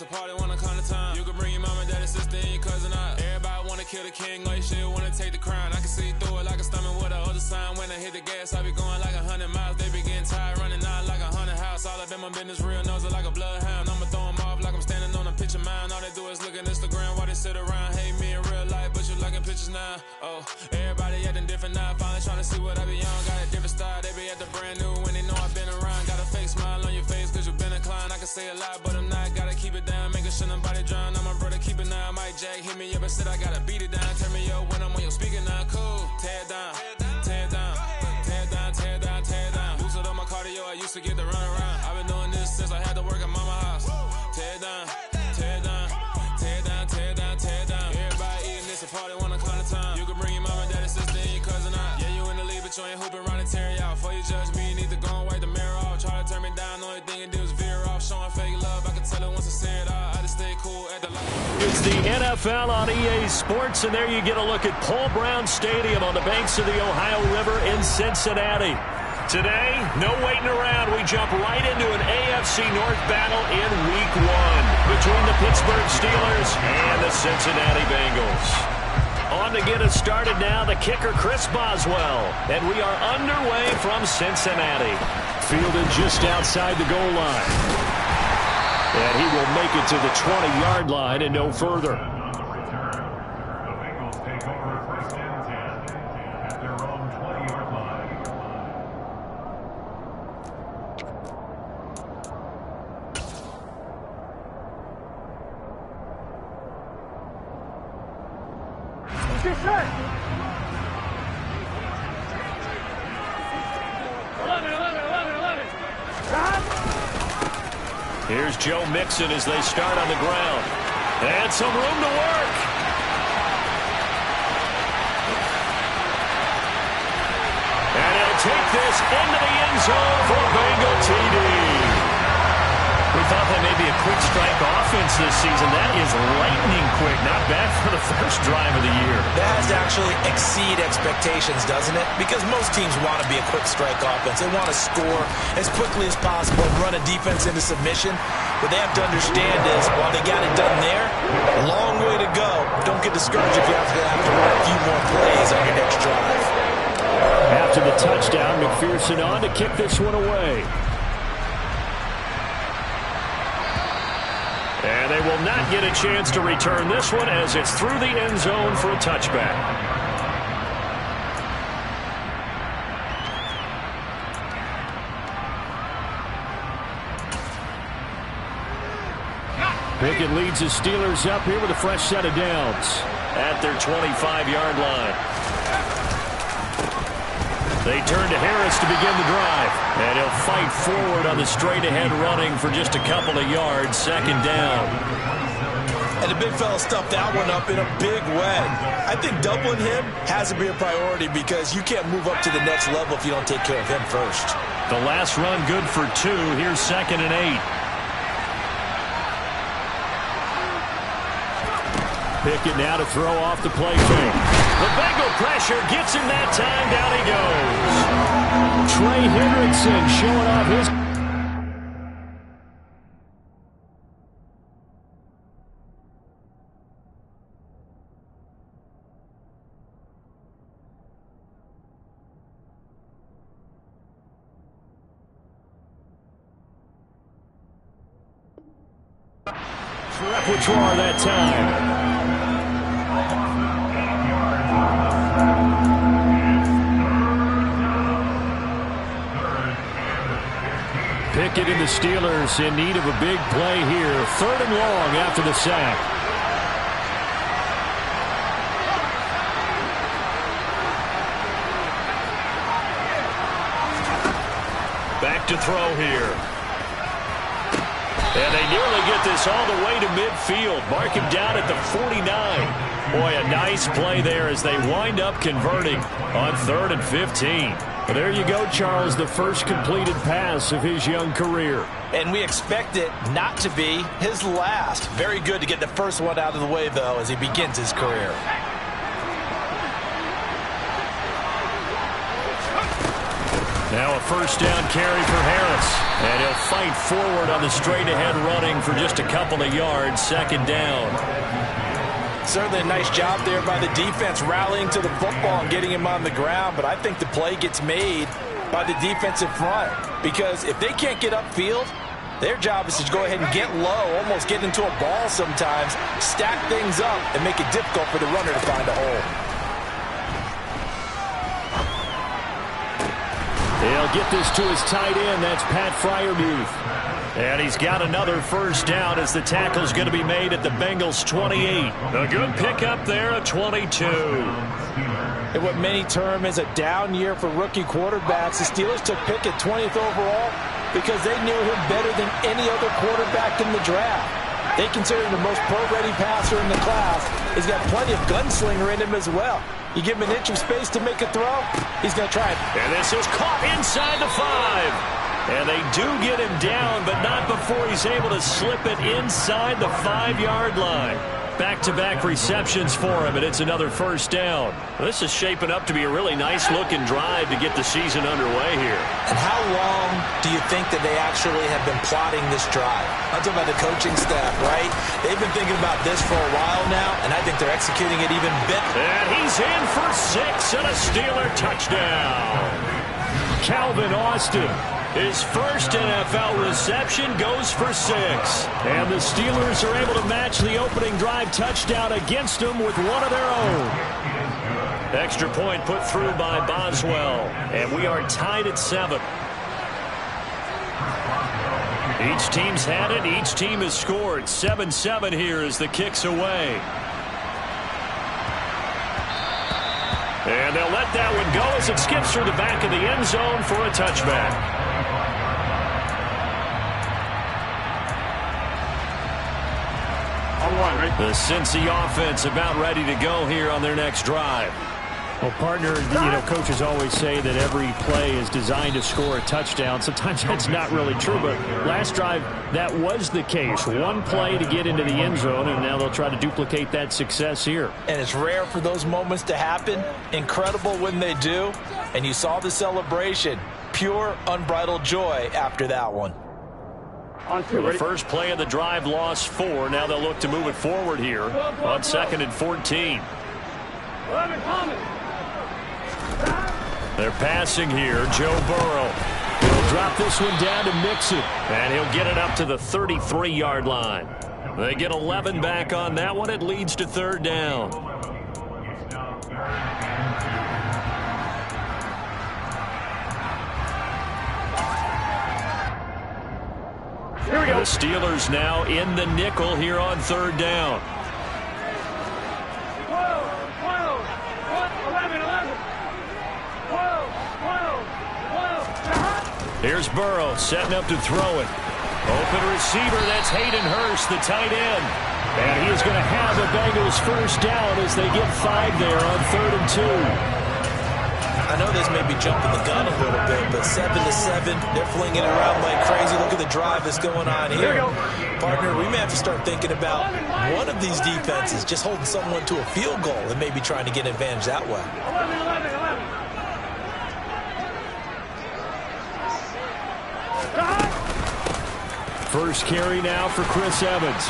a party when I come to town. You can bring your mama, daddy, sister, and your cousin out. Everybody wanna kill the king, like shit, wanna take the crown. I can see through it like a stomach with a other sign. When I hit the gas, I be going like 100 miles. They be getting tired, running out like 100 house. All up in my business, real nose like a bloodhound. I'ma throw them off like I'm standing on a picture mound. All they do is look at Instagram while they sit around. Hate me in real life, but you liking pictures now. Oh, everybody acting different now. Finally trying to see what I be on. Got a different style, they be at the brand new when they know I've been around. Got a fake smile on your face cause you been inclined. I can say a lot, but I'm not. Gotta keep it down, making sure nobody drown. I'm my brother, keep it now. Mike Jack hit me up and said I gotta beat it down. Turn me up when I'm on your speaker now. Cool, tear it down, tear it down, tear it down, tear it down, tear it down. Boosted up my cardio, I used to get to run around. I've been doing this since I had to work at mama house. Tear it down, tear it down, tear it down, tear it down, tear it down. Everybody eating this a party when I come to town. You can bring your mama, daddy, sister, and your cousin out. Yeah, you in the league, but you ain't hooping around and tear out. Before you judge me, you need to go and wipe the mirror off. Try to turn me down, the only thing you do is veer off. Showing fake love, I can tell it once I say it out. I just stay cool at the light. It's the NFL on EA Sports, and there you get a look at Paul Brown Stadium on the banks of the Ohio River in Cincinnati. Today, no waiting around. We jump right into an AFC North battle in Week 1 between the Pittsburgh Steelers and the Cincinnati Bengals. On to get us started now, the kicker Chris Boswell. And we are underway from Cincinnati. Fielded just outside the goal line. And he will make it to the 20-yard line and no further. The Bengals take over first and 10 at their own 20-yard line. What's your shirt? 11. Here's Joe Mixon as they start on the ground. And some room to work. And he'll take this into the end zone for a Bengal TD. We thought that may be a quick strike offense this season. That is lightning quick. Not bad for the first drive of the year. That has to actually exceed expectations, doesn't it? Because most teams want to be a quick strike offense. They want to score as quickly as possible and run a defense into submission. What they have to understand is, while they got it done there, a long way to go. Don't get discouraged if you have to run a few more plays on your next drive. After the touchdown, McPherson on to kick this one away. And they will not get a chance to return this one as it's through the end zone for a touchback. Pickett leads the Steelers up here with a fresh set of downs at their 25-yard line. They turn to Harris to begin the drive. And he'll fight forward on the straight-ahead running for just a couple of yards. Second down. And the big fella stuffed that one up in a big way. I think doubling him has to be a priority because you can't move up to the next level if you don't take care of him first. The last run good for 2. Here's 2nd and 8. Pickett now to throw off the play fake. The Bengal pressure gets him that time. Down he goes. Trey Hendrickson showing off his... repertoire that time. Pickett and the Steelers in need of a big play here. 3rd and long after the sack. Back to throw here. And they nearly get this all the way to midfield. Mark him down at the 49. Boy, a nice play there as they wind up converting on 3rd and 15. Well, there you go, Charles, the first completed pass of his young career. And we expect it not to be his last. Very good to get the first one out of the way, though, as he begins his career. Now a first down carry for Harris. And he'll fight forward on the straight-ahead running for just a couple of yards, second down. Certainly a nice job there by the defense rallying to the football and getting him on the ground, but I think the play gets made by the defensive front because if they can't get upfield, their job is to go ahead and get low, almost get into a ball sometimes, stack things up, and make it difficult for the runner to find a hole. He'll get this to his tight end. That's Pat Freiermuth. And he's got another first down as the tackle's going to be made at the Bengals 28. A good pickup there at 22. In what many term as a down year for rookie quarterbacks, the Steelers took Pickett 20th overall because they knew him better than any other quarterback in the draft. They consider him the most pro-ready passer in the class. He's got plenty of gunslinger in him as well. You give him an inch of space to make a throw, he's going to try it. And this is caught inside the 5. And they do get him down, but not before he's able to slip it inside the 5-yard line. Back-to-back receptions for him, and it's another first down. This is shaping up to be a really nice-looking drive to get the season underway here. And how long do you think that they actually have been plotting this drive? I'm talking about the coaching staff, right? They've been thinking about this for a while now, and I think they're executing it even better. And he's in for 6 and a Steeler touchdown. Calvin Austin. His first NFL reception goes for 6. And the Steelers are able to match the opening drive touchdown against them with one of their own. Extra point put through by Boswell. And we are tied at 7. Each team's had it. Each team has scored. 7-7 here as the kick's away. And they'll let that one go as it skips through the back of the end zone for a touchback. The Cincy offense about ready to go here on their next drive. Well, partner, coaches always say that every play is designed to score a touchdown. Sometimes that's not really true, but last drive, that was the case. One play to get into the end zone, and now they'll try to duplicate that success here. And it's rare for those moments to happen. Incredible when they do. And you saw the celebration. Pure, unbridled joy after that one. The first play of the drive lost 4. Now they'll look to move it forward here on 2nd and 14. They're passing here. Joe Burrow. He'll drop this one down to Mixon. And he'll get it up to the 33-yard line. They get 11 back on that one. It leads to 3rd down. Here we go. The Steelers now in the nickel here on 3rd down. 12. Here's Burrow setting up to throw it. Open receiver, that's Hayden Hurst, the tight end. And he is going to have the Bengals first down as they get 5 there on 3rd and 2. I know this may be jumping the gun a little bit, but 7-7, they're flinging it around like crazy. Look at the drive that's going on here. Partner, we may have to start thinking about one of these defenses just holding someone to a field goal and maybe trying to get an advantage that way. 11. First carry now for Chris Evans.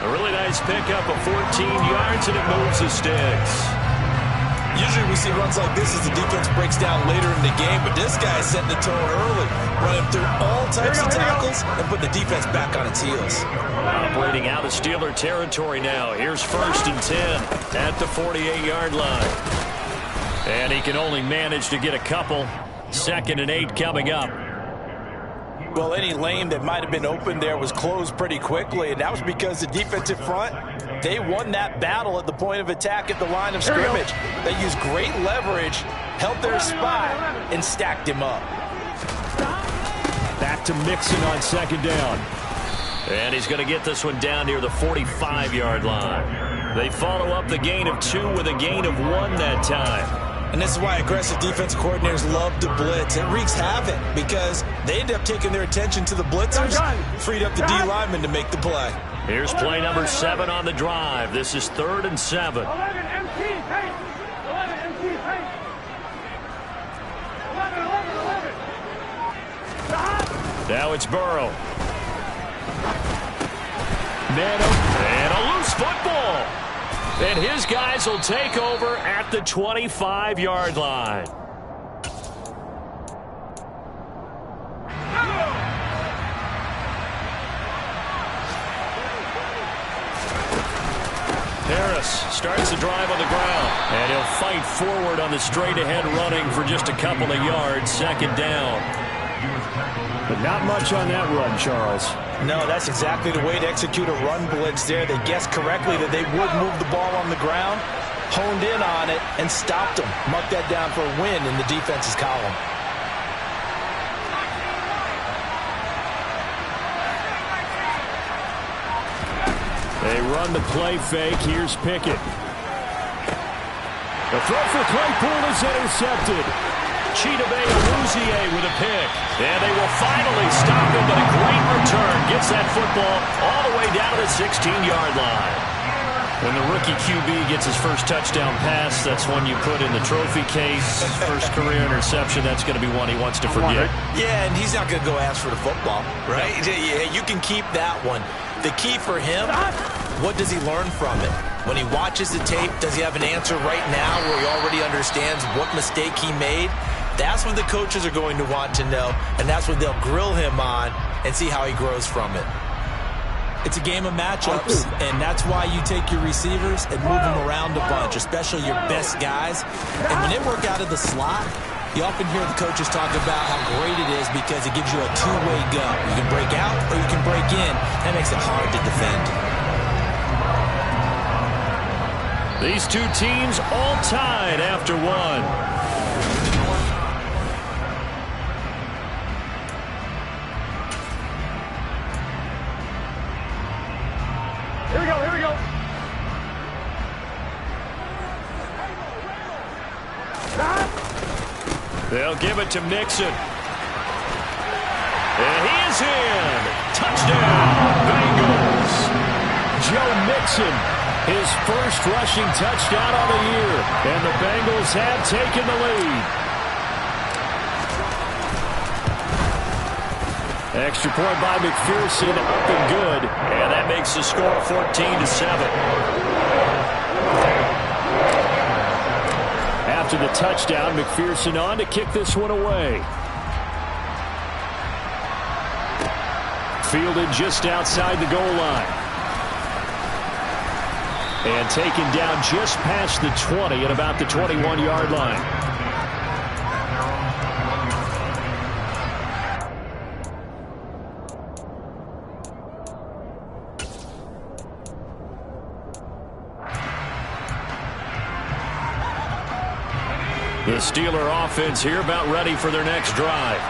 A really nice pickup of 14 yards, and it moves the sticks. Usually we see runs like this as the defense breaks down later in the game, but this guy is setting the tone early, running through all types of tackles and putting the defense back on its heels. Operating out of Steeler territory now. Here's 1st and 10 at the 48-yard line. And he can only manage to get a couple. 2nd and 8 coming up. Well, any lane that might have been open there was closed pretty quickly, and that was because the defensive front, they won that battle at the point of attack at the line of scrimmage. They used great leverage, held their spot, and stacked him up. Back to Mixon on 2nd down. And he's going to get this one down near the 45-yard line. They follow up the gain of 2 with a gain of 1 that time. And this is why aggressive defensive coordinators love to blitz. It wreaks havoc because they end up taking their attention to the blitzers, freed up the D lineman to make the play. Here's play number 7 on the drive. This is 3rd and 7. 11 MT pace. 11 MT pace. 11. Now it's Burrow. And a loose football. And his guys will take over at the 25-yard line. Harris starts the drive on the ground. And he'll fight forward on the straight-ahead running for just a couple of yards. Second down. But not much on that run, Charles. No, that's exactly the way to execute a run blitz there. They guessed correctly that they would move the ball on the ground, honed in on it, and stopped them. Marked that down for a win in the defense's column. They run the play fake. Here's Pickett. The throw for Claypool is intercepted. Chidobe Awuzie with a pick. And they will finally stop him, but a great return. Gets that football all the way down to the 16-yard line. When the rookie QB gets his first touchdown pass, that's one you put in the trophy case. First career interception, that's going to be one he wants to forget. Yeah, and he's not going to go ask for the football, right? Yeah, you can keep that one. The key for him, what does he learn from it? When he watches the tape, does he have an answer right now where he already understands what mistake he made? That's what the coaches are going to want to know, and that's what they'll grill him on and see how he grows from it. It's a game of matchups, and that's why you take your receivers and move them around a bunch, especially your best guys. And when they work out of the slot, you often hear the coaches talk about how great it is because it gives you a two-way go. You can break out or you can break in. That makes it hard to defend. These two teams all tied after one. Here we go, here we go. They'll give it to Mixon. And he is in. Touchdown, Bengals. Joe Mixon, his first rushing touchdown of the year. And the Bengals have taken the lead. Extra point by McPherson, up and good. And that makes the score 14-7. After the touchdown, McPherson on to kick this one away. Fielded just outside the goal line. And taken down just past the 20 at about the 21-yard line. The Steeler offense here about ready for their next drive.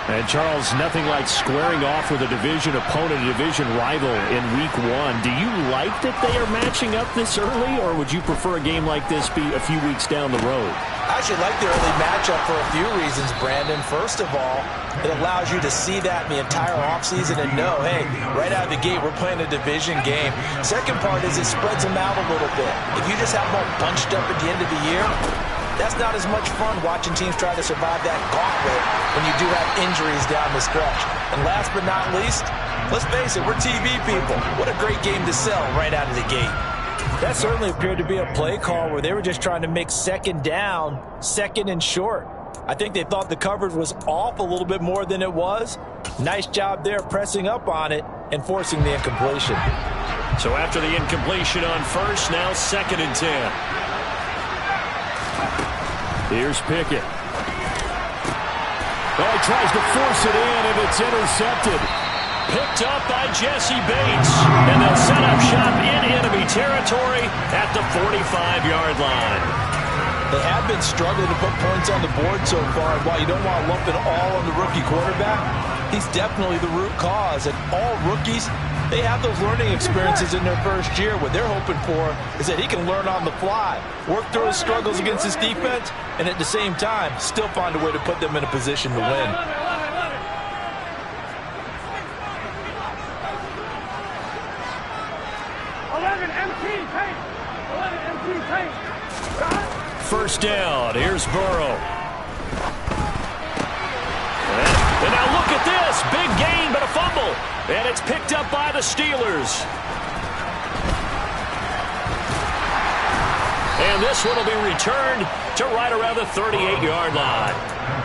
And, Charles, nothing like squaring off with a division opponent, a division rival in Week 1. Do you like that they are matching up this early, or would you prefer a game like this be a few weeks down the road? I actually like the early matchup for a few reasons, Brandon. First of all, it allows you to see that in the entire offseason and know, hey, right out of the gate, we're playing a division game. Second part is it spreads them out a little bit. If you just have them all bunched up at the end of the year, that's not as much fun watching teams try to survive that gauntlet when you do have injuries down the stretch. And last but not least, let's face it, we're TV people. What a great game to sell right out of the gate. That certainly appeared to be a play call where they were just trying to make second down, second and short. I think they thought the coverage was off a little bit more than it was. Nice job there pressing up on it and forcing the incompletion. So after the incompletion on first, now 2nd and 10. Here's Pickett. Oh, he tries to force it in, and it's intercepted. Picked up by Jesse Bates. And they'll set up shop in enemy territory at the 45-yard line. They have been struggling to put points on the board so far. And while you don't want to lump it all on the rookie quarterback, he's definitely the root cause. And all rookies, they have those learning experiences in their first year. What they're hoping for is that he can learn on the fly, work through his struggles against his defense, and at the same time, still find a way to put them in a position to win. First down. Here's Burrow. And now look at this. Big gain, but a fumble. And it's picked up by the Steelers. And this one will be returned to right around the 38-yard line.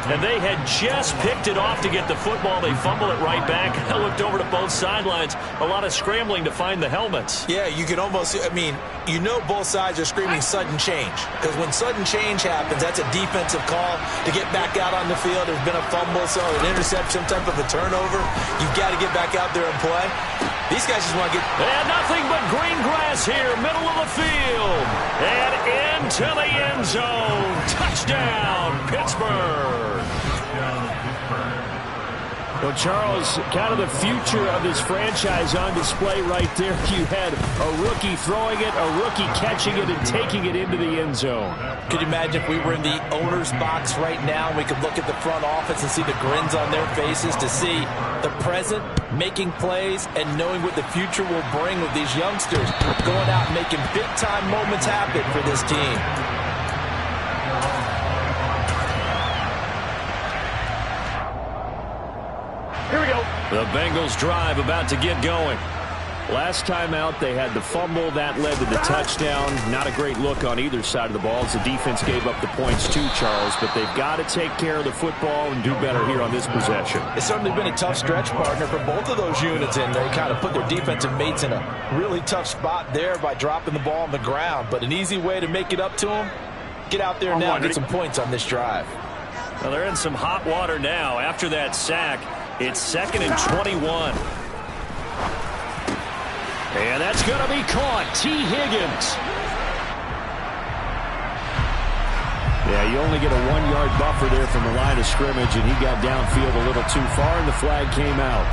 And they had just picked it off to get the football. They fumble it right back. I looked over to both sidelines. A lot of scrambling to find the helmets. Yeah, you can almost, you know both sides are screaming sudden change. Because when sudden change happens, that's a defensive call to get back out on the field. There's been a fumble, so an interception, some type of a turnover. You've got to get back out there and play. These guys just want to get... And nothing but green grass here, middle of the field. And into the end zone. Touchdown, Pittsburgh. Well, Charles, kind of the future of this franchise on display right there. You had a rookie throwing it, a rookie catching it, and taking it into the end zone. Could you imagine if we were in the owner's box right now and we could look at the front office and see the grins on their faces to see the present making plays and knowing what the future will bring with these youngsters going out and making big-time moments happen for this team. Here we go. The Bengals drive about to get going. Last time out, they had the fumble. That led to the touchdown. Not a great look on either side of the ball as the defense gave up the points too, Charles. But they've got to take care of the football and do better here on this possession. It's certainly been a tough stretch, partner, for both of those units, and they kind of put their defensive mates in a really tough spot there by dropping the ball on the ground. But an easy way to make it up to them, get out there now and get some points on this drive. Well, they're in some hot water now after that sack. It's 2nd and 21. And that's going to be caught. T. Higgins. Yeah, you only get a 1-yard buffer there from the line of scrimmage, and he got downfield a little too far, and the flag came out.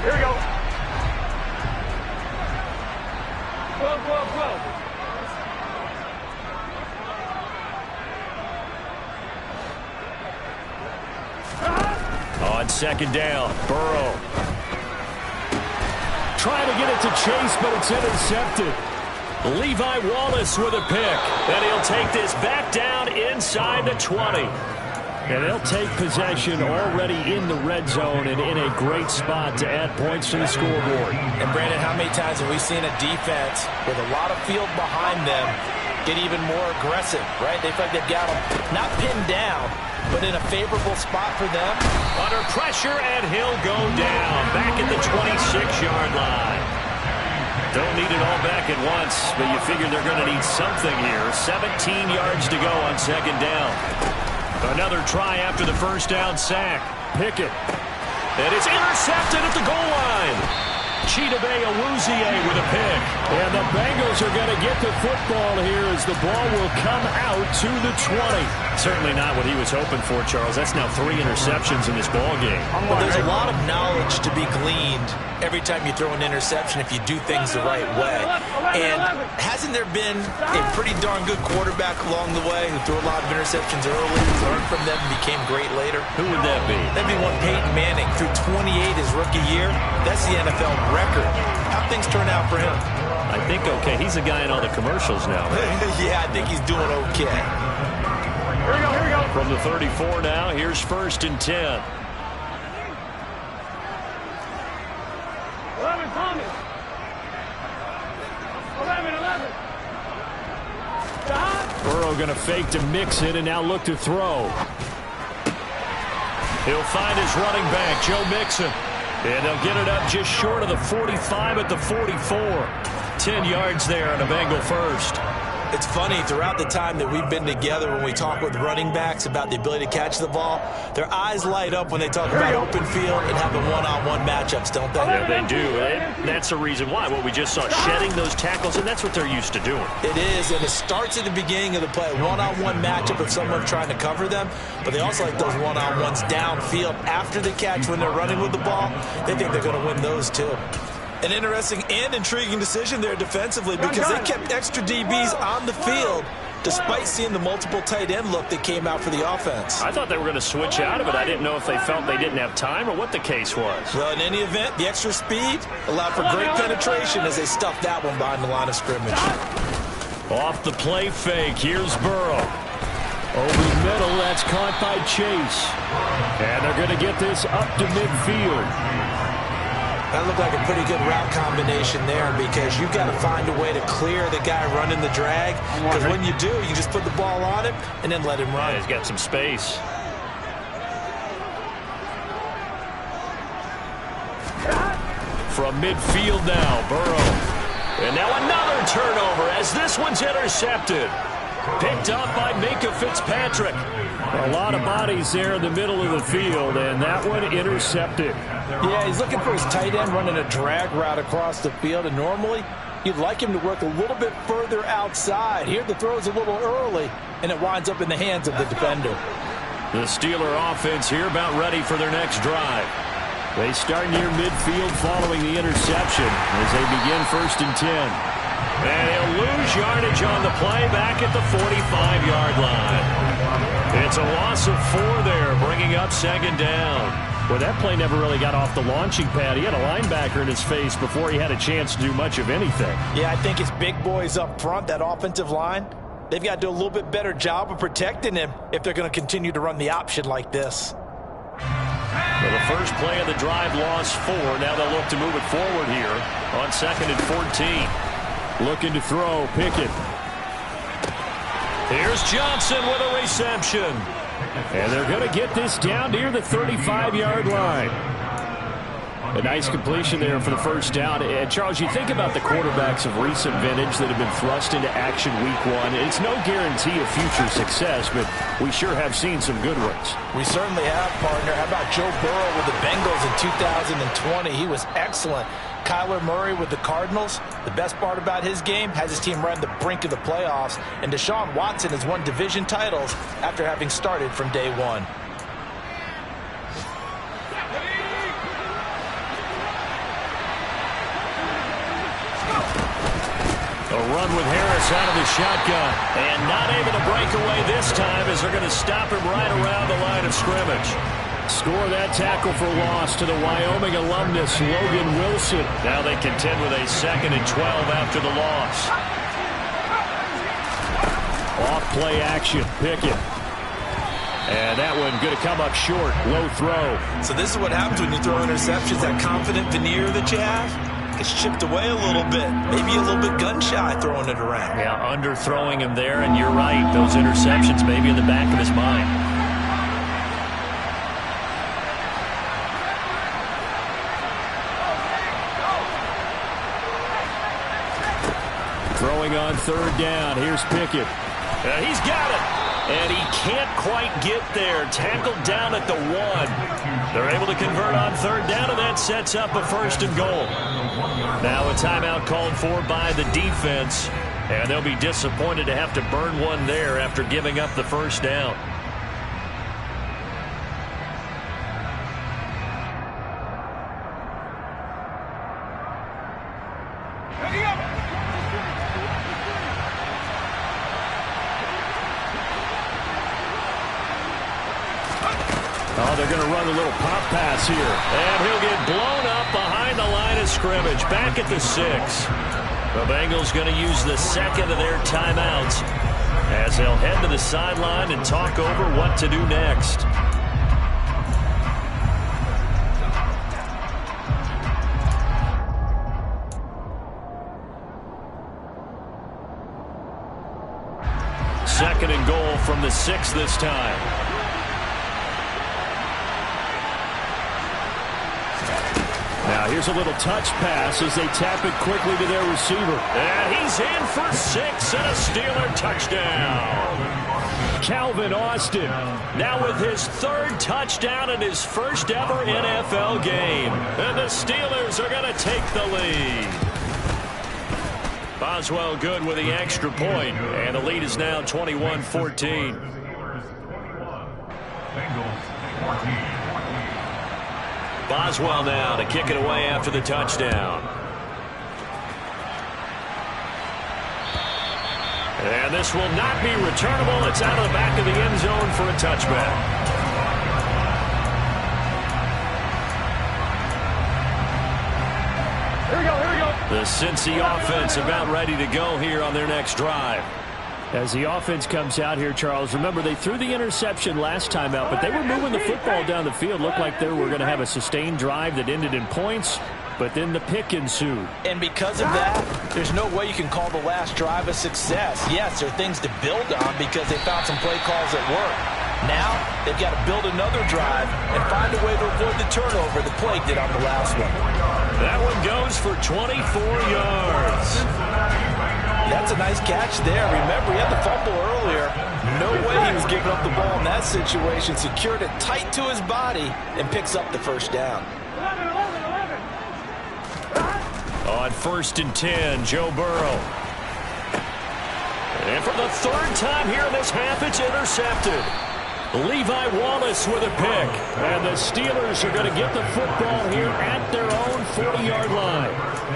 Here we go. 12. On 2nd down, Burrow. Trying to get it to Chase, but it's intercepted. Levi Wallace with a pick. And he'll take this back down inside the 20. And they'll take possession already in the red zone and in a great spot to add points to the scoreboard. And, Brandon, how many times have we seen a defense with a lot of field behind them get even more aggressive, right? They feel like they've got them not pinned down, but in a favorable spot for them. Under pressure, and he'll go down back at the 26-yard line. Don't need it all back at once, but you figure they're going to need something here. 17 yards to go on 2nd down. Another try after the first down sack. Pickett. And it's intercepted at the goal line. Chidobe Awuzie with a pick. And the Bengals are going to get the football here as the ball will come out to the 20. Certainly not what he was hoping for, Charles. That's now 3 interceptions in this ball game. But there's a lot of knowledge to be gleaned every time you throw an interception if you do things the right way. And hasn't there been a pretty darn good quarterback along the way who threw a lot of interceptions early, learned from them, and became great later? Who would that be? That'd be one Peyton Manning. Threw 28 his rookie year. That's the NFL record. How'd things turn out for him? I think okay. He's a guy in all the commercials now. Yeah, I think he's doing okay. Here we go. From the 34 now, here's 1st and 10. 11, Thomas. 11. Burrow going to fake to mix it and now look to throw. He'll find his running back, Joe Mixon. And they'll get it up just short of the 45 at the 44. 10 yards there on a Bengal first. It's funny, throughout the time that we've been together when we talk with running backs about the ability to catch the ball, their eyes light up when they talk about open field and having one-on-one matchups, don't they? Yeah, they do. And that's the reason why. What we just saw, shedding those tackles, and that's what they're used to doing. It is, and it starts at the beginning of the play. One-on-one matchup with someone trying to cover them, but they also like those one-on-ones downfield after the catch when they're running with the ball. They think they're going to win those, too. An interesting and intriguing decision there defensively because they kept extra DBs on the field despite seeing the multiple tight end look that came out for the offense. I thought they were going to switch out of it. I didn't know if they felt they didn't have time or what the case was. Well, in any event, the extra speed allowed for great penetration as they stuffed that one behind the line of scrimmage. Off the play fake, here's Burrow. Over the middle, that's caught by Chase. And they're going to get this up to midfield. That looked like a pretty good route combination there because you've got to find a way to clear the guy running the drag. Because when you do, you just put the ball on him and then let him run. Yeah, he's got some space. From midfield now, Burrow. And now another turnover as this one's intercepted. Picked up by Minka Fitzpatrick. A lot of bodies there in the middle of the field, and that one intercepted. Yeah, he's looking for his tight end running a drag route across the field, and normally you'd like him to work a little bit further outside. Here the throw's a little early, and it winds up in the hands of the defender. The Steeler offense here about ready for their next drive. They start near midfield following the interception as they begin 1st and 10. And he'll lose yardage on the play back at the 45-yard line. It's a loss of 4 there, bringing up 2nd down. Well, that play never really got off the launching pad. He had a linebacker in his face before he had a chance to do much of anything. Yeah, I think it's big boys up front, that offensive line. They've got to do a little bit better job of protecting him if they're going to continue to run the option like this. Well, the first play of the drive lost 4. Now they'll look to move it forward here on 2nd and 14. Looking to throw, Pickett. Here's Johnson with a reception. And they're going to get this down near the 35-yard line. A nice completion there for the first down. And Charles, you think about the quarterbacks of recent vintage that have been thrust into action week 1. It's no guarantee of future success, but we sure have seen some good ones. We certainly have, partner. How about Joe Burrow with the Bengals in 2020? He was excellent. Kyler Murray with the Cardinals. The best part about his game has his team right on the brink of the playoffs. And Deshaun Watson has won division titles after having started from day 1. A run with Harris out of the shotgun. And not able to break away this time as they're going to stop him right around the line of scrimmage. Score that tackle for loss to the Wyoming alumnus, Logan Wilson. Now they contend with a 2nd and 12 after the loss. Off play action, Pickett. And that one going to come up short, low throw. So this is what happens when you throw interceptions. That confident veneer that you have gets chipped away a little bit. Maybe a little bit gun-shy throwing it around. Yeah, underthrowing him there, and you're right. Those interceptions maybe in the back of his mind. Throwing on 3rd down. Here's Pickett. He's got it. And he can't quite get there. Tackled down at the 1. They're able to convert on 3rd down, and that sets up a 1st and goal. Now a timeout called for by the defense. And they'll be disappointed to have to burn one there after giving up the 1st down. Oh, they're going to run a little pop pass here. And he'll get blown up behind the line of scrimmage. Back at the 6. The Bengals going to use the 2nd of their timeouts as they'll head to the sideline and talk over what to do next. Second and goal from the 6 this time. Now here's a little touch pass as they tap it quickly to their receiver. And he's in for 6 and a Steeler touchdown. Calvin Austin now with his 3rd touchdown in his first ever NFL game. And the Steelers are going to take the lead. Boswell good with the extra point. And the lead is now 21-14. Bengals 14. Boswell now to kick it away after the touchdown. And this will not be returnable. It's out of the back of the end zone for a touchback. Here we go, here we go. The Cincy offense about ready to go here on their next drive. As the offense comes out here, Charles, remember they threw the interception last time out, but they were moving the football down the field. Looked like they were going to have a sustained drive that ended in points, but then the pick ensued. And because of that, there's no way you can call the last drive a success. Yes, there are things to build on because they found some play calls that work. Now, they've got to build another drive and find a way to avoid the turnover the Plague did on the last one. That one goes for 24 yards. That's a nice catch there. Remember, he had the fumble earlier. No way he was giving up the ball in that situation. Secured it tight to his body and picks up the first down. 11. On 1st and 10, Joe Burrow. And for the third time here in this half, it's intercepted. Levi Wallace with a pick. And the Steelers are going to get the football here at their own 40-yard line.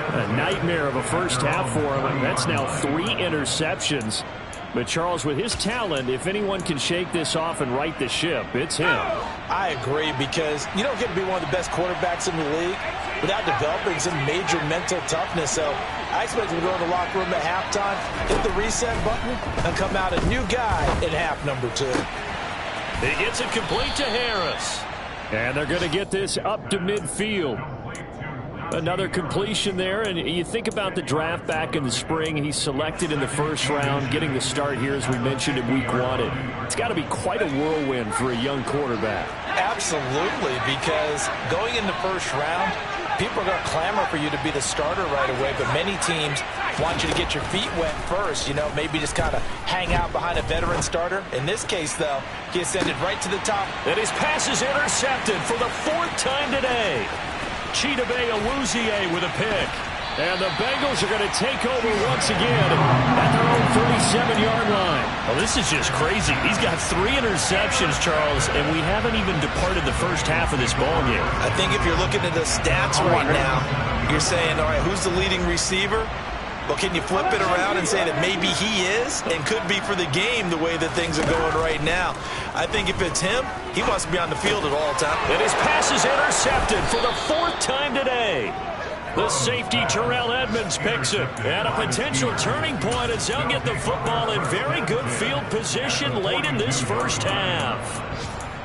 A nightmare of a first half for him. That's now 3 interceptions. But Charles, with his talent, if anyone can shake this off and right the ship, it's him. I agree, because you don't get to be one of the best quarterbacks in the league without developing some major mental toughness. So I expect him to go in the locker room at halftime, hit the reset button, and come out a new guy in half number 2. He gets it complete to Harris. And they're going to get this up to midfield. Another completion there, and you think about the draft back in the spring. He's selected in the first round, getting the start here, as we mentioned, in week 1. It's got to be quite a whirlwind for a young quarterback. Absolutely, because going in the first round, people are going to clamor for you to be the starter right away, but many teams want you to get your feet wet first, maybe just kind of hang out behind a veteran starter. In this case, though, he ascended right to the top. And his pass is intercepted for the 4th time today. Chidobe Awuzie with a pick. And the Bengals are going to take over once again at their own 37-yard line. Well, this is just crazy. He's got 3 interceptions, Charles, and we haven't even departed the first half of this ball game. I think if you're looking at the stats right now, you're saying, all right, who's the leading receiver? Well, can you flip it around and say that maybe he is and could be for the game the way that things are going right now? I think if it's him, he must be on the field at all times. And his pass is intercepted for the 4th time today. The safety, Terrell Edmonds, picks it. And a potential turning point as they'll get the football in very good field position late in this first half.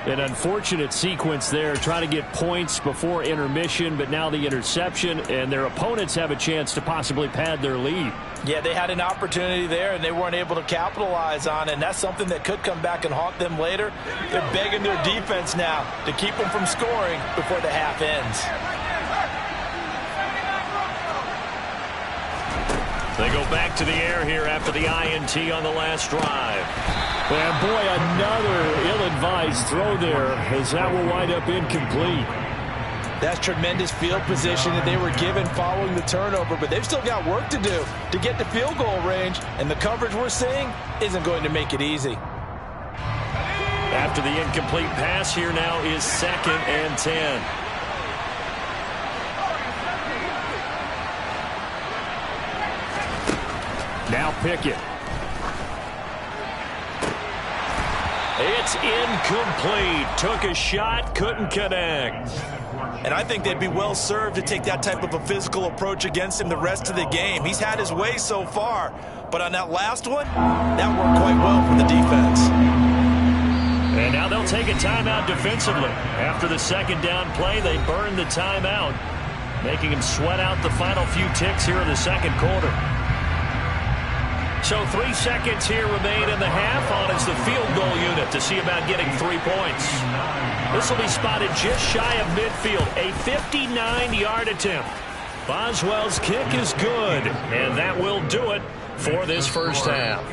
An unfortunate sequence there, trying to get points before intermission, but now the interception, and their opponents have a chance to possibly pad their lead. Yeah, they had an opportunity there, and they weren't able to capitalize on it, and that's something that could come back and haunt them later. They're begging their defense now to keep them from scoring before the half ends. They go back to the air here after the INT on the last drive. And boy, another ill-advised throw there, as that will wind up incomplete. That's tremendous field position that they were given following the turnover, but they've still got work to do to get to field goal range, and the coverage we're seeing isn't going to make it easy. After the incomplete pass, here now is 2nd and 10. Now Pickett. It's incomplete. Took a shot, couldn't connect. And I think they'd be well served to take that type of a physical approach against him the rest of the game. He's had his way so far, but on that last one, that worked quite well for the defense. And now they'll take a timeout defensively. After the 2nd down play, they burn the timeout, making him sweat out the final few ticks here in the 2nd quarter. So 3 seconds here remain in the half on as the field goal unit to see about getting 3 points. This will be spotted just shy of midfield, a 59-yard attempt. Boswell's kick is good, and that will do it for this first half.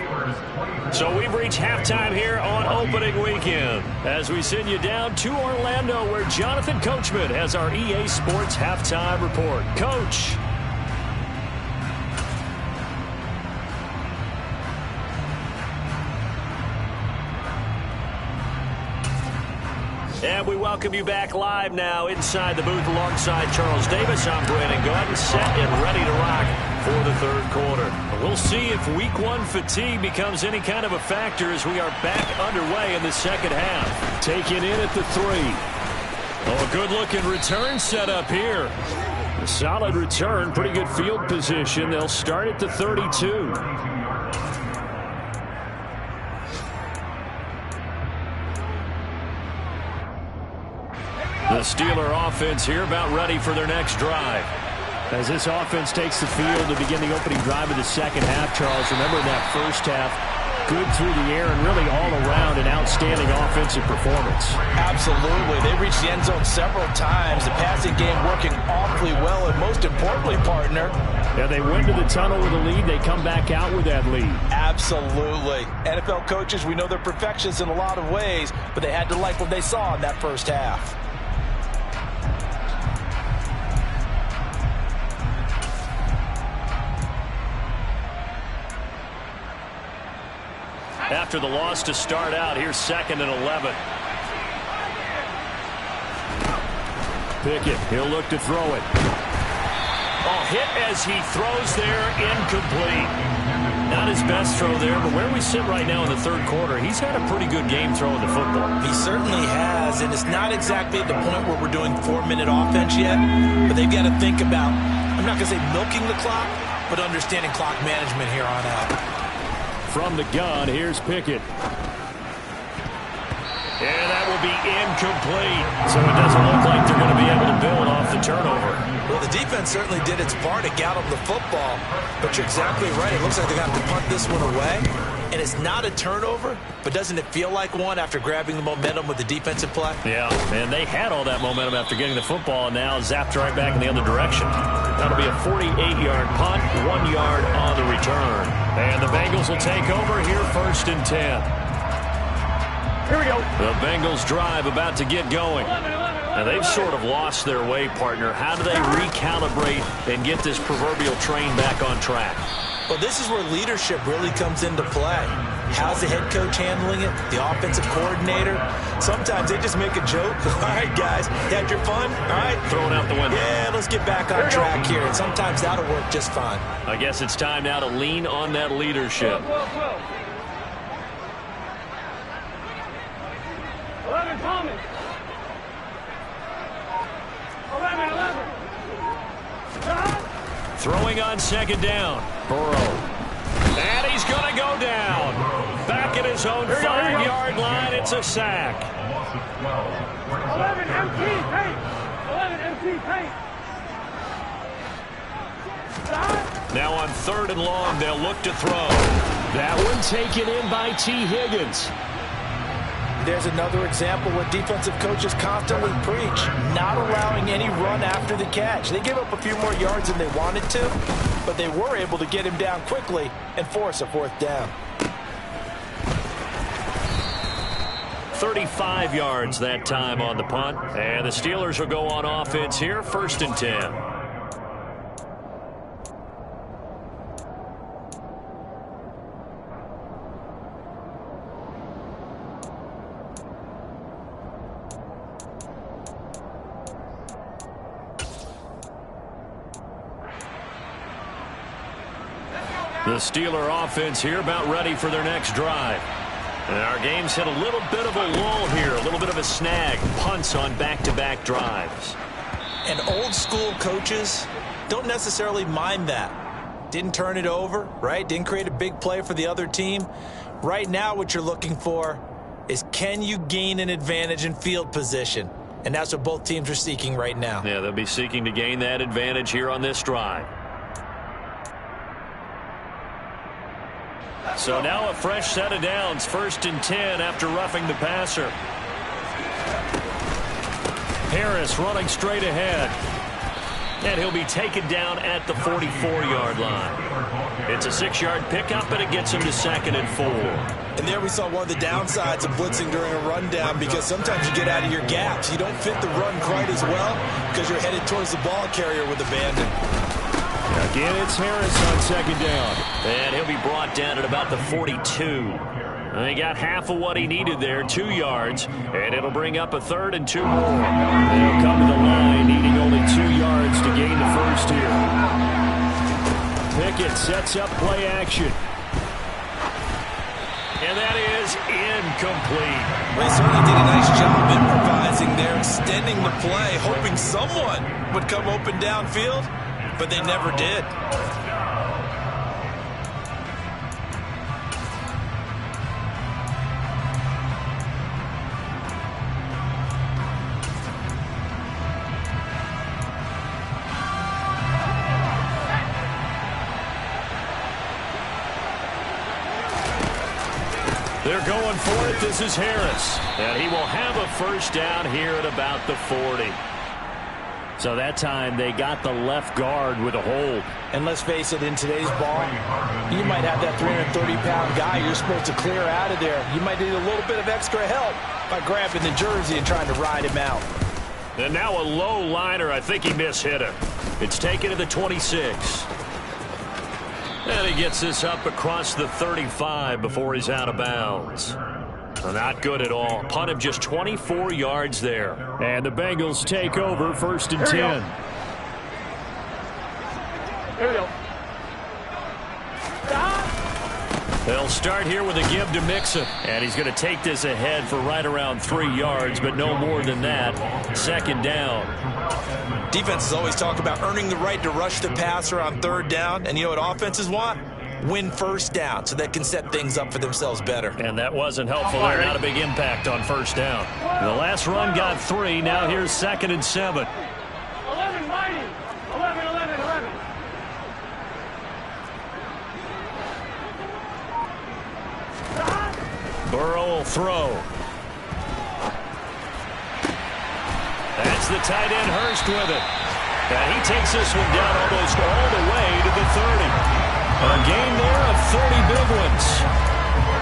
So we've reached halftime here on opening weekend as we send you down to Orlando, where Jonathan Coachman has our EA Sports halftime report. Coach. And we welcome you back live now inside the booth alongside Charles Davis. I'm Brandon Gordon, set and ready to rock for the third quarter. We'll see if week one fatigue becomes any kind of a factor as we are back underway in the second half. Taken in at the 3. Oh, a good-looking return set up here. A solid return, pretty good field position. They'll start at the 32. The Steeler offense here about ready for their next drive. As this offense takes the field to begin the opening drive of the second half, Charles, remember in that first half, good through the air and really all around an outstanding offensive performance. Absolutely. They reached the end zone several times. The passing game working awfully well, and most importantly, partner. Yeah, they went to the tunnel with a lead. They come back out with that lead. Absolutely. NFL coaches, we know they're perfectionists in a lot of ways, but they had to like what they saw in that first half. After the loss to start out, here's 2nd and 11. Pickett, he'll look to throw it. Oh, hit as he throws there, incomplete. Not his best throw there, but where we sit right now in the third quarter, he's had a pretty good game throwing the football. He certainly has, and it's not exactly at the point where we're doing 4-minute offense yet, but they've got to think about, I'm not going to say milking the clock, but understanding clock management here on out. From the gun, here's Pickett. And that will be incomplete. So it doesn't look like they're going to be able to build off the turnover. Well, the defense certainly did its part to gallop the football. But you're exactly right. It looks like they're going to have to punt this one away. And it's not a turnover, but doesn't it feel like one after grabbing the momentum with the defensive play? Yeah, and they had all that momentum after getting the football and now zapped right back in the other direction. That'll be a 48-yard punt, 1 yard on the return. And the Bengals will take over here 1st and 10. Here we go. The Bengals drive about to get going. Now they've sort of lost their way, partner. How do they recalibrate and get this proverbial train back on track? Well, this is where leadership really comes into play. How's the head coach handling it? The offensive coordinator? Sometimes they just make a joke. All right, guys, you had your fun? All right. Throwing out the window. Yeah, let's get back on track here. And sometimes that'll work just fine. I guess it's time now to lean on that leadership. 11 coming. 11. Throwing on 2nd down. Burrow. And he's going to go down. Back at his own 5-yard line. It's a sack. 11 empty paint. 11 empty paint. Now on 3rd and long, they'll look to throw. That one taken in by T. Higgins. There's another example what defensive coaches constantly preach, not allowing any run after the catch. They gave up a few more yards than they wanted to, but they were able to get him down quickly and force a 4th down. 35 yards that time on the punt. And the Steelers will go on offense here, 1st and 10. The Steeler offense here about ready for their next drive. And our game's hit a little bit of a lull here, a little bit of a snag. Punts on back-to-back drives. And old school coaches don't necessarily mind that. Didn't turn it over, right? Didn't create a big play for the other team. Right now what you're looking for is, can you gain an advantage in field position? And that's what both teams are seeking right now. Yeah, they'll be seeking to gain that advantage here on this drive. So now a fresh set of downs, 1st and 10 after roughing the passer. Harris running straight ahead. And he'll be taken down at the 44-yard line. It's a 6-yard pickup, and it gets him to 2nd and 4. And there we saw one of the downsides of blitzing during a rundown, because sometimes you get out of your gaps. You don't fit the run quite as well because you're headed towards the ball carrier with abandon. Again, it's Harris on 2nd down. And he'll be brought down at about the 42. He got half of what he needed there, 2 yards, and it'll bring up a 3rd and 2 more. They'll come to the line needing only 2 yards to gain the first here. pocket, sets up play action. And that is incomplete. Well, he certainly did a nice job improvising there, extending the play, hoping someone would come open downfield, but they never did. They're going for it. This is Harris. And he will have a first down here at about the 40. So that time they got the left guard with a hold. And let's face it, in today's ball, you might have that 330-pound guy you're supposed to clear out of there. You might need a little bit of extra help by grabbing the jersey and trying to ride him out. And now a low liner. I think he mishit him. It's taken to the 26. And he gets this up across the 35 before he's out of bounds. Not good at all. Punt of just 24 yards there. And the Bengals take over 1st and 10. Here we go. They'll start here with a give to Mixon. And he's going to take this ahead for right around 3 yards, but no more than that. 2nd down. Defenses always talk about earning the right to rush the passer on 3rd down. And you know what offenses want? Win 1st down so they can set things up for themselves better. And that wasn't helpful there. Not a big impact on 1st down. The last run got 3. Now here's 2nd and 7. 11 mighty. 11, 11, 11. Burrow will throw. That's the tight end Hurst with it. And he takes this one down almost all the way to the 30. A gain there of 30 big ones.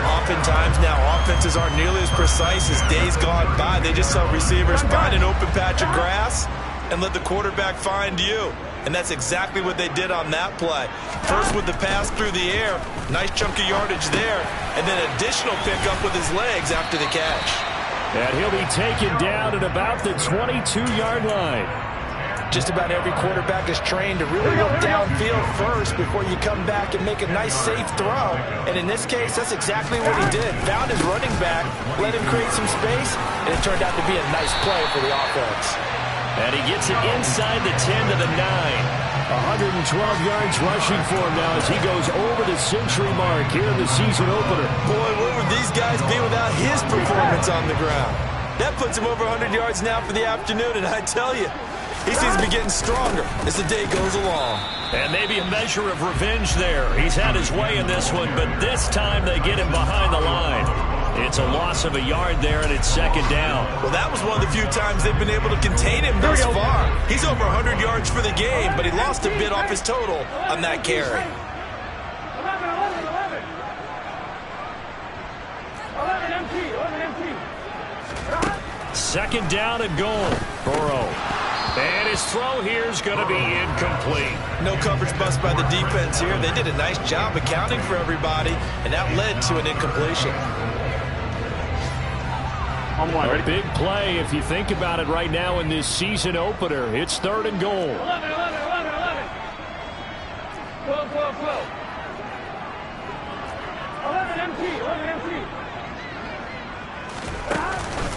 Oftentimes now offenses aren't nearly as precise as days gone by. They just saw receivers find an open patch of grass and let the quarterback find you. And that's exactly what they did on that play. First with the pass through the air, nice chunk of yardage there, and then additional pickup with his legs after the catch. And he'll be taken down at about the 22-yard line. Just about every quarterback is trained to really look downfield first before you come back and make a nice, safe throw. And in this case, that's exactly what he did. Found his running back, let him create some space, and it turned out to be a nice play for the offense. And he gets it inside the 10 to the 9. 112 yards rushing for him now as he goes over the century mark here in the season opener. Boy, where would these guys be without his performance on the ground? That puts him over 100 yards now for the afternoon, and I tell you, he seems to be getting stronger as the day goes along. And maybe a measure of revenge there. He's had his way in this one, but this time they get him behind the line. It's a loss of a yard there, and it's 2nd down. Well, that was one of the few times they've been able to contain him thus far. He's over 100 yards for the game, but he lost a bit off his total on that carry. 11, 11, 11. 11 MT, 11 MT. 2nd down and goal. Burrow. And his throw here is going to be incomplete. No coverage bust by the defense here. They did a nice job accounting for everybody, and that led to an incompletion. A big play if you think about it right now in this season opener. It's 3rd and goal. 11, 11, 11, 11. 12, 12, 12. 11 MT, 11 MT.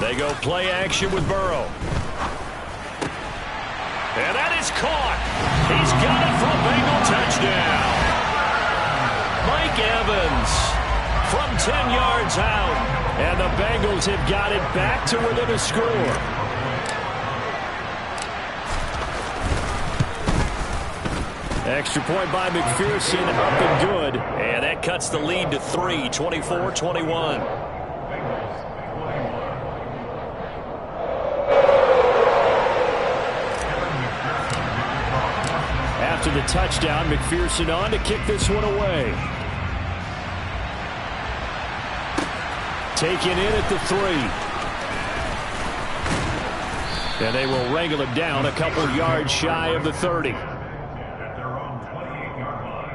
They go play action with Burrow. And that is caught. He's got it for a Bengal touchdown. Mike Evans from 10 yards out. And the Bengals have got it back to within a score. Extra point by McPherson, up and good. And that cuts the lead to 3, 24-21. After the touchdown, McPherson on to kick this one away. Taken in at the 3. And they will wrangle it down a couple yards shy of the 30. At their own 28-yard line.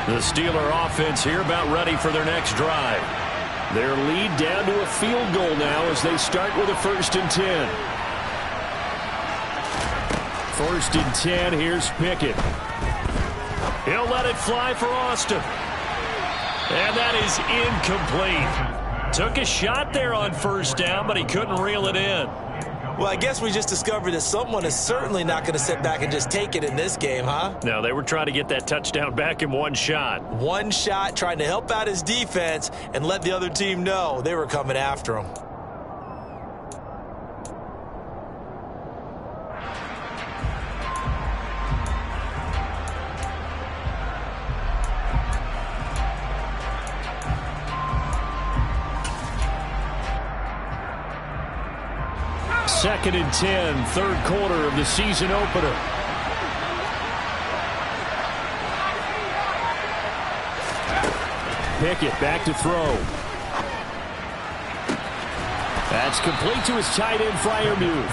The Steeler offense here about ready for their next drive. Their lead down to a field goal now as they start with a 1st and 10. 1st and 10, here's Pickett. He'll let it fly for Austin. And that is incomplete. Took a shot there on 1st down, but he couldn't reel it in. Well, I guess we just discovered that someone is certainly not going to sit back and just take it in this game, huh? No, they were trying to get that touchdown back in one shot. One shot, trying to help out his defense and let the other team know they were coming after him. Second and 10, 3rd quarter of the season opener. Pickett back to throw. That's complete to his tight end, Freiermuth.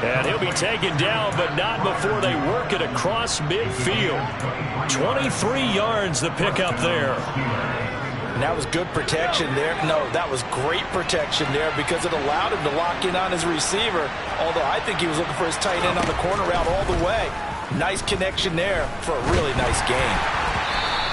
And he'll be taken down, but not before they work it across midfield. 23 yards the pickup there. And that was good protection there. No, that was great protection there because it allowed him to lock in on his receiver, although I think he was looking for his tight end on the corner route all the way. Nice connection there for a really nice gain.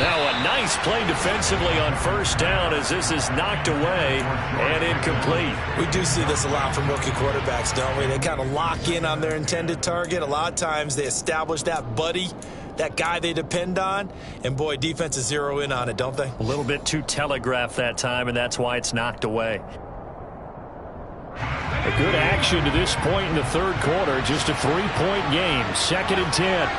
Now a nice play defensively on 1st down as this is knocked away and incomplete. We do see this a lot from rookie quarterbacks, don't we? They kind of lock in on their intended target. A lot of times they establish that buddy, that guy they depend on, and boy, defenses zero in on it, don't they? A little bit too telegraphed that time, and that's why it's knocked away. A good action to this point in the 3rd quarter, just a 3-point game, 2nd and 10.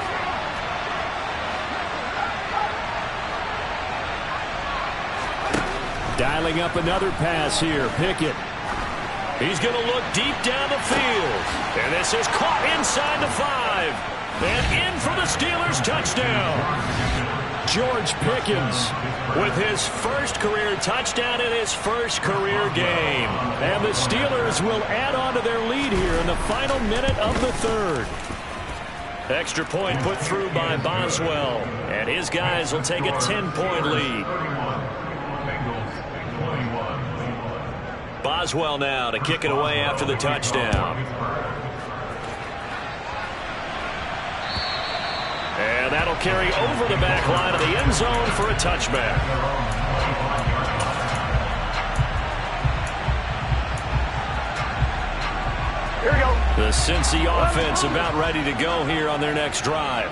Dialing up another pass here, Pickett. He's going to look deep down the field, and this is caught inside the 5. And in for the Steelers touchdown. George Pickens with his 1st career touchdown in his 1st career game. And the Steelers will add on to their lead here in the final minute of the 3rd. Extra point put through by Boswell. And his guys will take a 10-point lead. Boswell now to kick it away after the touchdown. And that'll carry over the back line of the end zone for a touchback. Here we go. The Cincy offense about ready to go here on their next drive.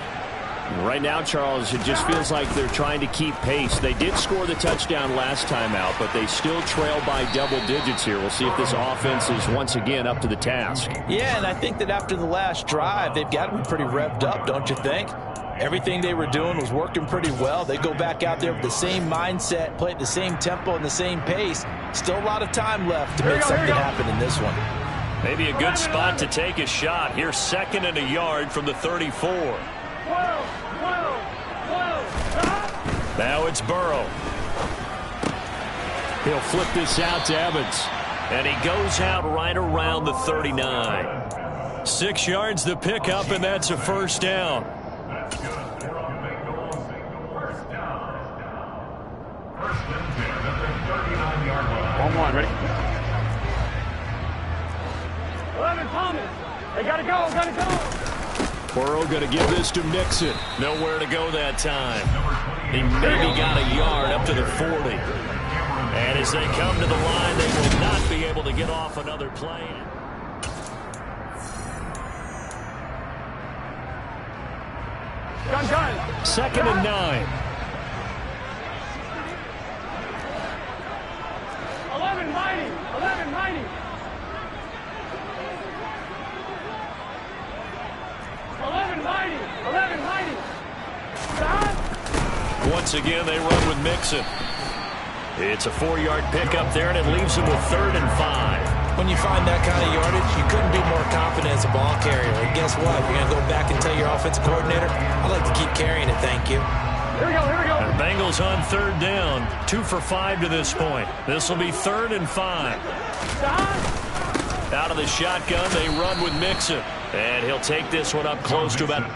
Right now, Charles, it just feels like they're trying to keep pace. They did score the touchdown last time out, but they still trail by double digits here. We'll see if this offense is once again up to the task. Yeah, and I think that after the last drive, they've got to be pretty revved up, don't you think? Everything they were doing was working pretty well. They go back out there with the same mindset, play at the same tempo and the same pace. Still a lot of time left to make something happen in this one. Maybe a good spot to take a shot. Here's 2nd and a yard from the 34. Now it's Burrow. He'll flip this out to Evans. And he goes out right around the 39. 6 yards the pickup, and that's a 1st down. That's good for the Bengals. 1st down. 1st and 10 at the 39-yard line. 1-1, ready? 11, Thomas. They got to go, got to go. Burrow going to give this to Mixon. Nowhere to go that time. He maybe got a yard up to the 40. And as they come to the line, they will not be able to get off another play. Gun. 2nd and 9. 11, mighty. 11, mighty. 11, mighty. 11, mighty. Once again, they run with Mixon. It's a 4-yard pickup there, and it leaves them with 3rd and 5. When you find that kind of yardage, you couldn't be more confident as a ball carrier. And guess what? You're going to go back and tell your offensive coordinator, I'd like to keep carrying it, thank you. Here we go. The Bengals on 3rd down. 2 for 5 to this point. This will be 3rd and 5. Out of the shotgun, they run with Mixon. And he'll take this one up close to about...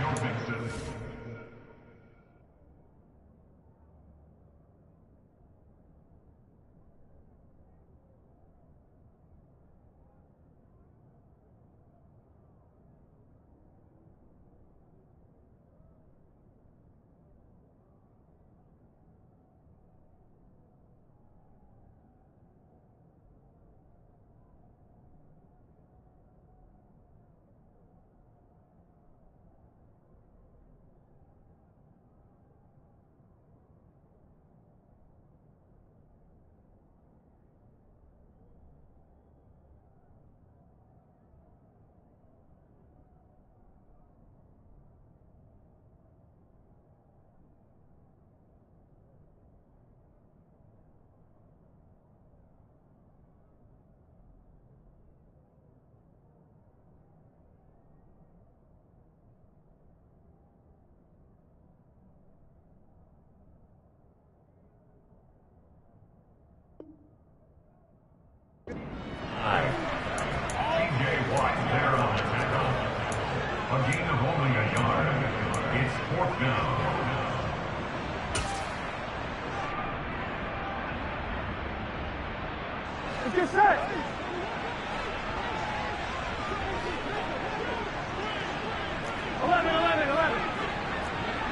Get set.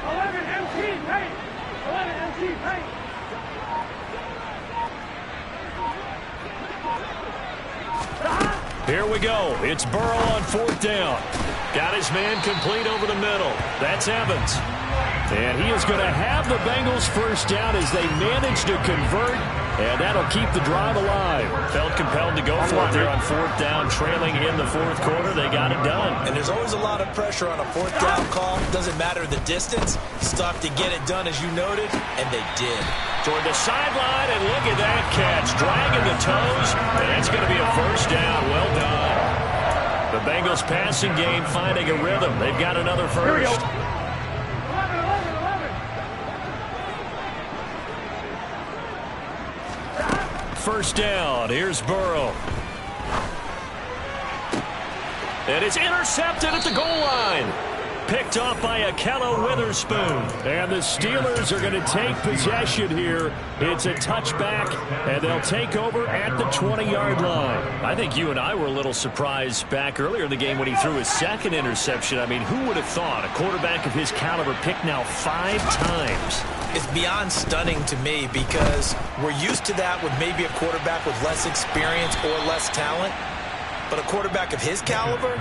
11 MT paint. 11 MT paint. Here we go. It's Burrow on 4th down. Got his man complete over the middle. That's Evans. And he is going to have the Bengals first down as they manage to convert, and that'll keep the drive alive. Felt compelled to go for it there on 4th down, trailing in the 4th quarter. They got it done. And there's always a lot of pressure on a 4th down call. Doesn't matter the distance. Stuff to get it done, as you noted, and they did. Toward the sideline, and look at that catch. Dragging the toes, and that's going to be a first down. Well done. The Bengals passing game finding a rhythm. They've got another first. First down. Here's Burrow. And it's intercepted at the goal line. Picked off by Akello Witherspoon. And the Steelers are going to take possession here. It's a touchback, and they'll take over at the 20-yard line. I think you and I were a little surprised back earlier in the game when he threw his second interception. I mean, who would have thought a quarterback of his caliber picked now 5 times? It's beyond stunning to me because we're used to that with maybe a quarterback with less experience or less talent. But a quarterback of his caliber,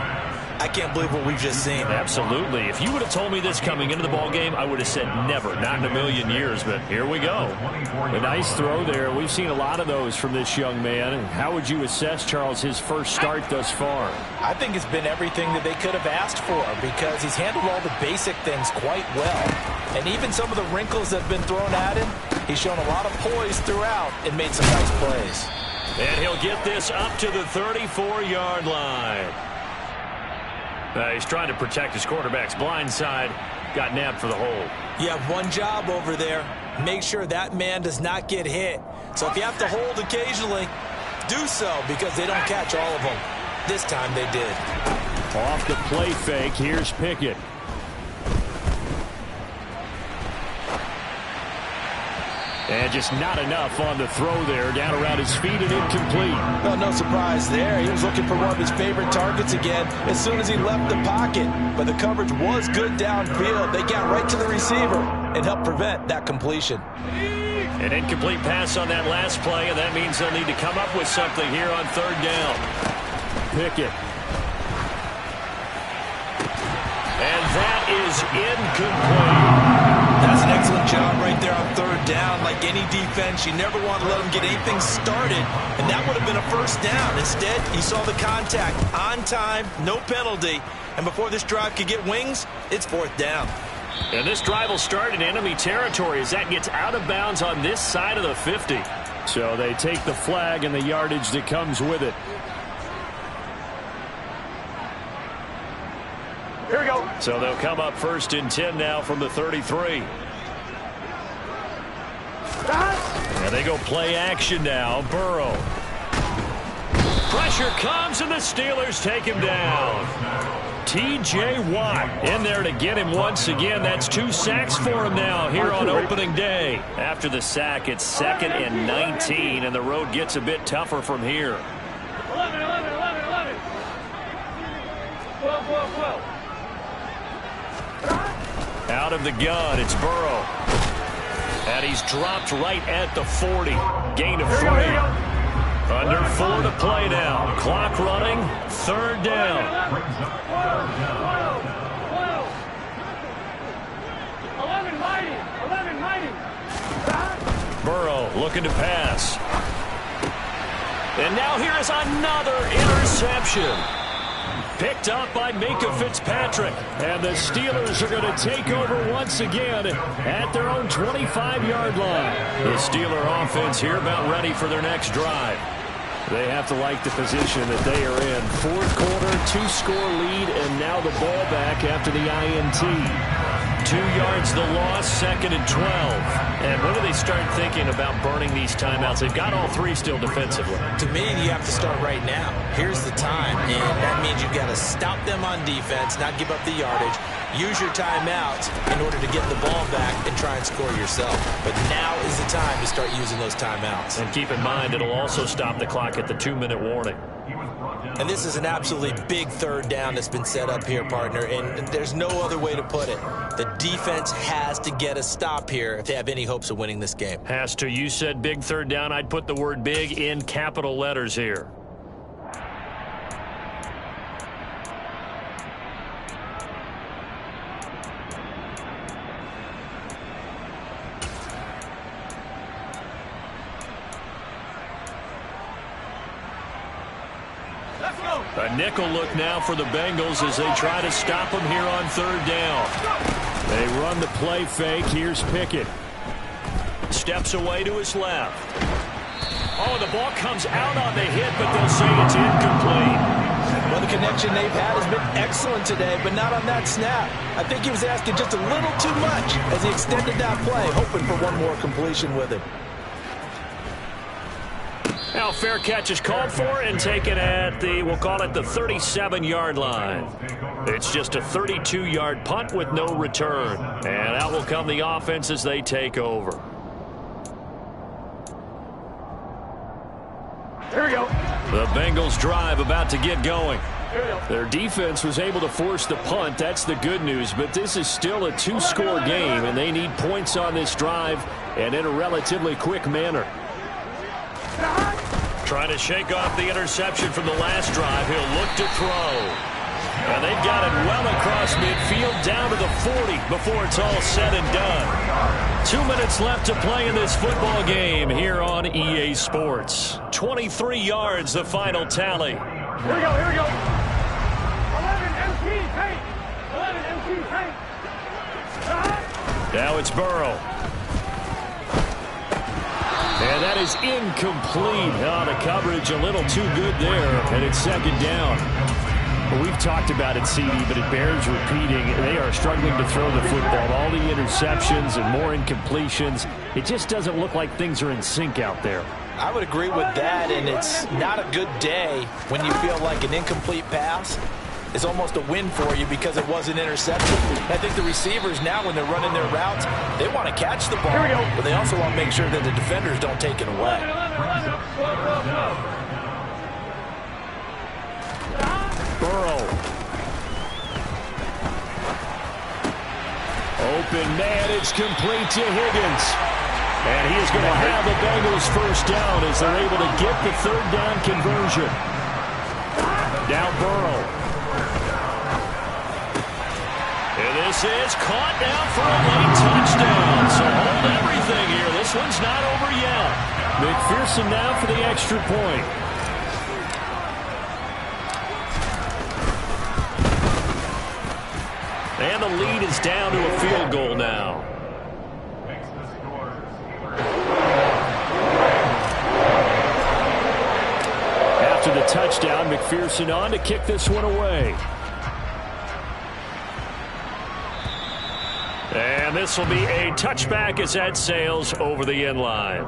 I can't believe what we've just seen. Absolutely. If you would have told me this coming into the ballgame, I would have said never, not in a million years. But here we go. A nice throw there. We've seen a lot of those from this young man. And how would you assess, Charles, his first start thus far? I think it's been everything that they could have asked for because he's handled all the basic things quite well. And even some of the wrinkles that have been thrown at him, he's shown a lot of poise throughout and made some nice plays. And he'll get this up to the 34-yard line. He's trying to protect his quarterback's blind side. Got nabbed for the hold. You have one job over there. Make sure that man does not get hit. So if you have to hold occasionally, do so because they don't catch all of them. This time they did. Off the play fake, here's Pickett. And just not enough on the throw there. Down around his feet and incomplete. Well, no surprise there. He was looking for one of his favorite targets again as soon as he left the pocket. But the coverage was good downfield. They got right to the receiver and helped prevent that completion. An incomplete pass on that last play, and that means they'll need to come up with something here on 3rd down. Pickett. And that is incomplete. That's an excellent job right there on 3rd down. Like any defense, you never want to let them get anything started, and that would have been a first down. Instead, he saw the contact on time, no penalty, and before this drive could get wings, it's 4th down. And this drive will start in enemy territory as that gets out of bounds on this side of the 50. So they take the flag and the yardage that comes with it. Here we go. So they'll come up 1st and 10 now from the 33. And they go play action now. Burrow. Pressure comes, and the Steelers take him down. T.J. Watt in there to get him once again. That's 2 sacks for him now here on opening day. After the sack, it's 2nd and 19, and the road gets a bit tougher from here. 11, 11, 11, 11. 12, 12, 12. Out of the gun, it's Burrow. And he's dropped right at the 40. Gain of 3. Under 4 to play now. Clock running. 3rd down. 11 mighty. 11 mighty. Burrow looking to pass. And now here is another interception. Picked up by Minka Fitzpatrick. And the Steelers are going to take over once again at their own 25-yard line. The Steeler offense here about ready for their next drive. They have to like the position that they are in. 4th quarter, 2-score lead, and now the ball back after the INT. 2 yards the loss, 2nd and 12. And when do they start thinking about burning these timeouts? They've got all 3 still defensively. To me, you have to start right now. Here's the time, and that means you've got to stop them on defense, not give up the yardage. Use your timeouts in order to get the ball back and try and score yourself. But now is the time to start using those timeouts. And keep in mind, it'll also stop the clock at the 2-minute warning. And this is an absolutely big 3rd down that's been set up here, partner, and there's no other way to put it. The defense has to get a stop here if they have any hopes of winning this game. Has to. You said big 3rd down. I'd put the word big in capital letters here. A nickel look now for the Bengals as they try to stop them here on 3rd down. They run the play fake. Here's Pickett. Steps away to his left. Oh, the ball comes out on the hit, but they'll say it's incomplete. Well, the connection they've had has been excellent today, but not on that snap. I think he was asking just a little too much as he extended that play, hoping for one more completion with it. Now fair catch is called for and taken at the, we'll call it the 37-yard line. It's just a 32-yard punt with no return. And out will come the offense as they take over. Here we go. The Bengals drive about to get going. Their defense was able to force the punt. That's the good news. But this is still a 2-score game, and they need points on this drive and in a relatively quick manner. Trying to shake off the interception from the last drive. He'll look to throw. And they've got it well across midfield down to the 40 before it's all said and done. 2 minutes left to play in this football game here on EA Sports. 23 yards, the final tally. Here we go, here we go. 11 MT tank. 11 MT tank. Now it's Burrow. And that is incomplete. Oh, the coverage a little too good there, and it's 2nd down. Well, we've talked about it, CD, but it bears repeating. They are struggling to throw the football. All the interceptions and more incompletions. It just doesn't look like things are in sync out there. I would agree with that, and it's not a good day when you feel like an incomplete pass is almost a win for you because it was an interception. I think the receivers now, when they're running their routes, they want to catch the ball, but they also want to make sure that the defenders don't take it away. Burrow. Open man, it's complete to Higgins. And he is going to have the Bengals 1st down as they're able to get the 3rd down conversion. Now Burrow. And this is caught down for a late touchdown. So hold everything here. This one's not over yet. McPherson now for the extra point. And the lead is down to a field goal now. After the touchdown, McPherson on to kick this one away. And this will be a touchback as that sails over the end line.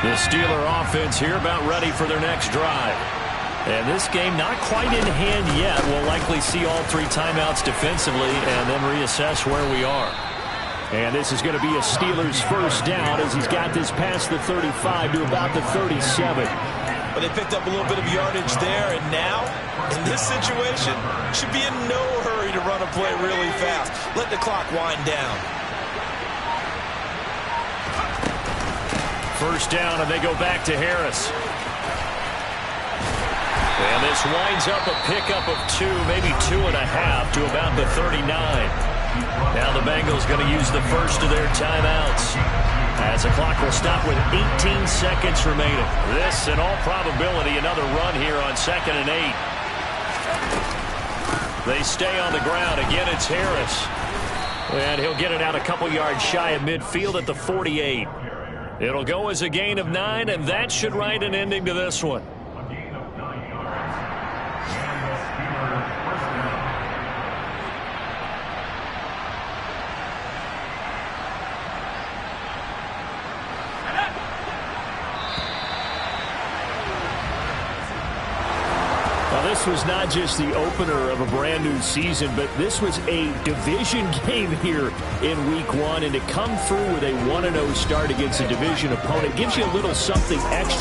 The Steeler offense here about ready for their next drive. And this game not quite in hand yet. We'll likely see all 3 timeouts defensively and then reassess where we are. And this is going to be a Steelers 1st down as he's got this past the 35 to about the 37. But they picked up a little bit of yardage there, and now, in this situation, should be in no hurry to run a play really fast. Let the clock wind down. 1st down, and they go back to Harris. And this winds up a pickup of 2, maybe 2.5 to about the 39. Now the Bengals going to use the first of their timeouts as the clock will stop with 18 seconds remaining. This, in all probability, another run here on 2nd and 8. They stay on the ground. Again, it's Harris. And he'll get it out a couple yards shy of midfield at the 48. It'll go as a gain of 9, and that should write an ending to this one. A gain of 9 yards. And the Steelers first down. Well, this was not just the opener of a brand new season, but this was a division game here in week 1. And to come through with a 1-0 start against a division opponent gives you a little something extra.